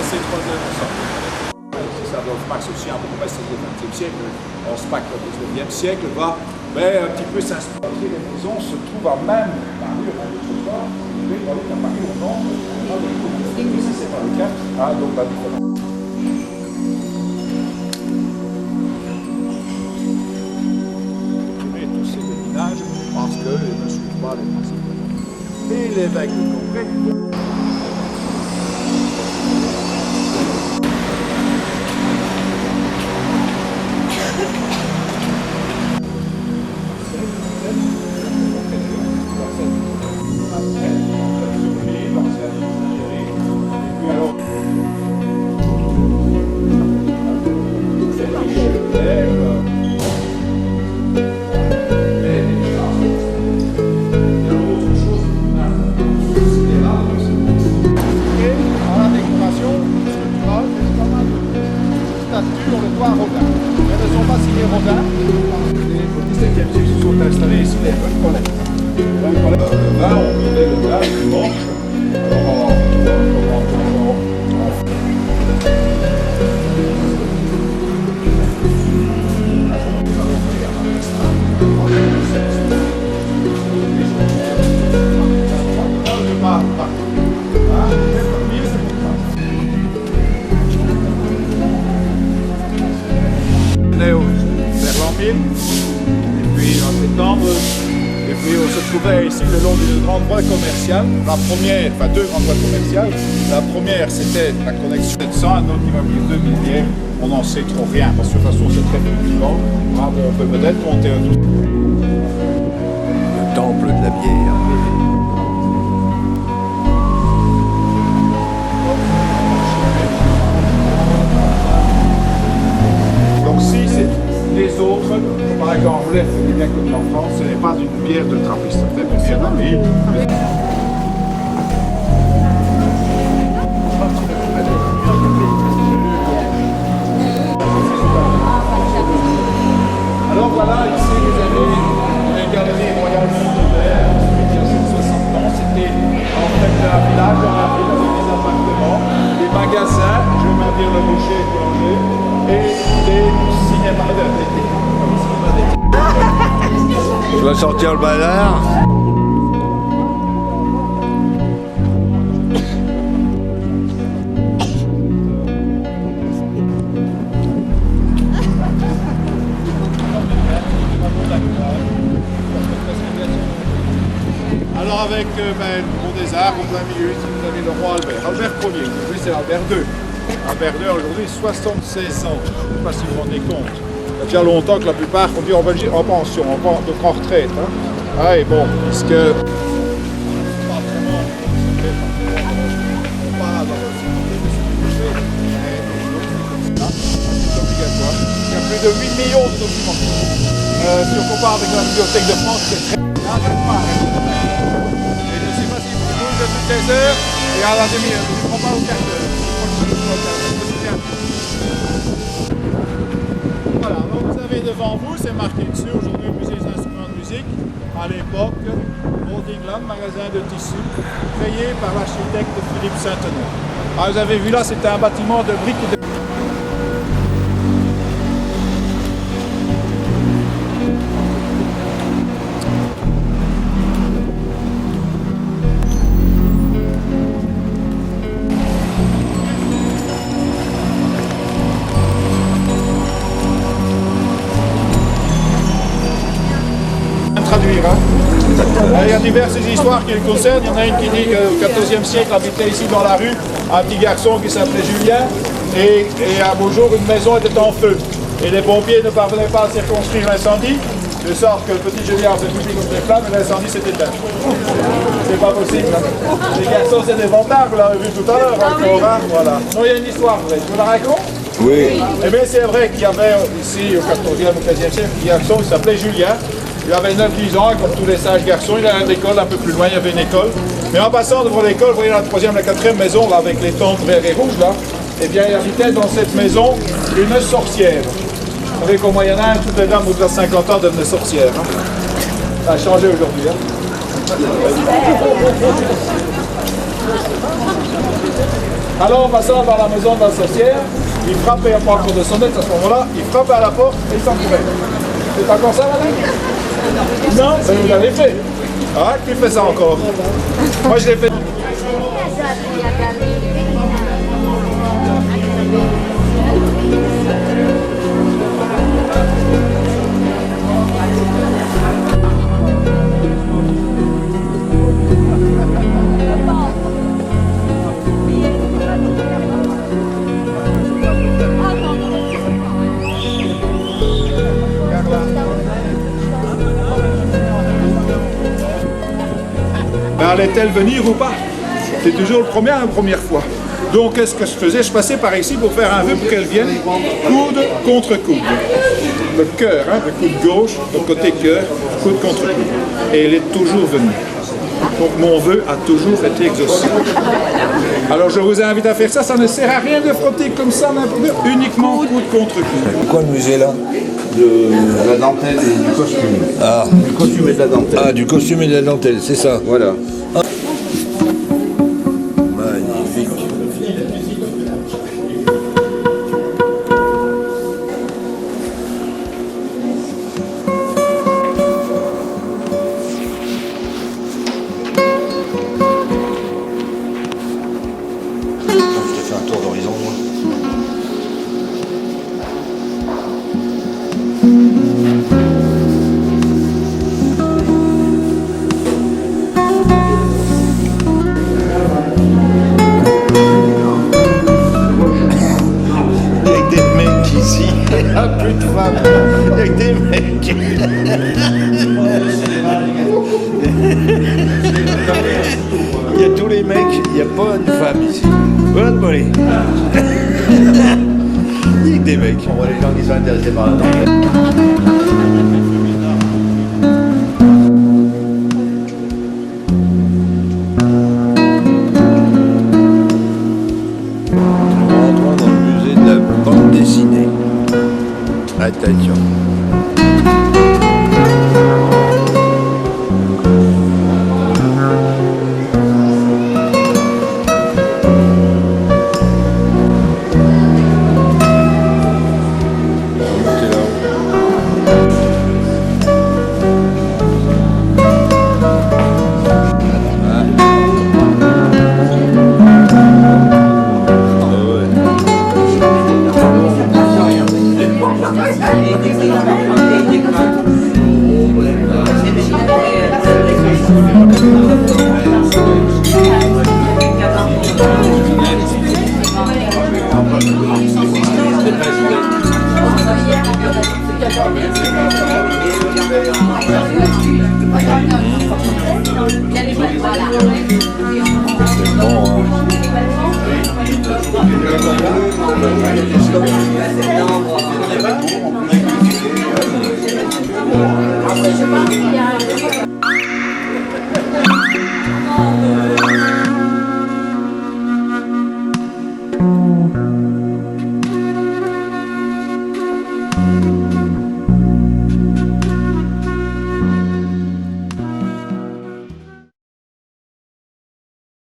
passer 3 heures ensemble. C'est Adolphe Max aussi, un peu passé au XXe siècle, on se pack au XIXe siècle, va un petit peu s'inspirer. Les maisons se trouvent à même Paris, au même trottoir, mais on est à Paris au nord, si c'est pas le cas, donc la différence. Tous ces déminages parce qu'ils ne suivent pas les principes. Et l'évêque de Cambrai. Ici le long d'une grande voie commerciale, la première, enfin 2 grandes voies commerciales. La première c'était la connexion 700, un autre qui va venir 2000 bières. On n'en sait trop rien parce que de toute façon c'est très fluctuant. On peut peut-être monter un tout. Le temple de la bière. Donc si c'est les autres, par exemple, on lève bien comme en France, ce n'est pas une bière de trappiste, c'est peut-être une bière d'un pays. Alors voilà, ici les amis, les galeries royales Monteverre, il y a 160 ans, c'était en fait un village dans la ville avec des appartements, des magasins, je vais même dire le boucher et le boulanger, et des cinémas d'été. Tu vas sortir le balard. Alors avec le Mont des Arts, au plein milieu, ici vous avez le roi Albert. Albert Ier, aujourd'hui c'est Albert II. Albert II aujourd'hui 76 ans, je ne sais pas si vous vous rendez compte. Il y a déjà longtemps que la plupart on dit en Belgique en pension, donc en retraite. Hein. Ah et bon, puisque... Il y a plus de 8 millions de documents. Si on compare avec la Bibliothèque de France, c'est très... Et je ne sais pas si vous bougez toutes les heures et à la demi-heure, je ne prends pas au quart d'heure. Voilà, donc vous avez devant vous, c'est marqué dessus, aujourd'hui au musée des instruments de musique, à l'époque, Old England, magasin de tissus, créé par l'architecte Philippe Saint-Honoré. Ah, vous avez vu là, c'était un bâtiment de briques et de... traduire. Hein. Il y a diverses histoires qui le concernent. Il y en a une qui dit qu'au XIVe siècle habitait ici dans la rue un petit garçon qui s'appelait Julien et un beau jour une maison était en feu et les pompiers ne parvenaient pas à circonscrire l'incendie de sorte que le petit Julien s'est foutu contre les flammes et l'incendie s'est éteint. C'est pas possible. Hein. Les garçons c'est des vantards, vous l'avez vu tout à l'heure encore. Hein. Voilà. Non, il y a une histoire vraie. Je vous la raconte? Oui. Eh bien c'est vrai qu'il y avait ici au XIVe ou XVe siècle un garçon qui s'appelait Julien. Il avait 9-10 ans, comme tous les sages garçons, il avait une école un peu plus loin, il y avait une école. Mais en passant devant l'école, vous voyez la 3e, la 4e maison, là, avec les tentes verts et rouges, là, eh bien, il habitait dans cette maison une sorcière. Vous savez qu'au Moyen-Âge, toutes les dames au-delà de 50 ans devenaient sorcières. Hein. Ça a changé aujourd'hui. Hein. Alors en passant dans la maison de la sorcière, il frappe, il n'y a pas encore de sonnette à ce moment-là, il frappe à la porte et il s'encourage. C'est encore ça, madame? Non, mais vous l'avez fait. Ah, qui fait ça encore? Moi, je l'ai fait. Mais allait-elle venir ou pas? C'est toujours la première fois. Donc, qu'est-ce que je faisais? Je passais par ici pour faire un vœu pour qu'elle vienne coude contre coude. Le cœur, hein, le coude gauche, le côté cœur, coude contre coude. Et elle est toujours venue. Donc, mon vœu a toujours été exaucé. Alors, je vous invite à faire ça. Ça ne sert à rien de frotter comme ça, n'importe où, uniquement coude contre coude. Pourquoi le musée là? De la dentelle et du costume. Ah. Du costume et de la dentelle. Ah, du costume et de la dentelle, c'est ça. Voilà. Magnifique. Je te fais un tour d'horizon, moi. Il n'y a plus de femmes, il n'y a que des mecs. Il y a tous les mecs, il n'y a pas une femme ici. Bonne bolée. Il y a que des mecs. On voit les gens qui sont intéressés par la dentelle. Rentrons dans le musée de la bande dessinée. Attention. Thank you.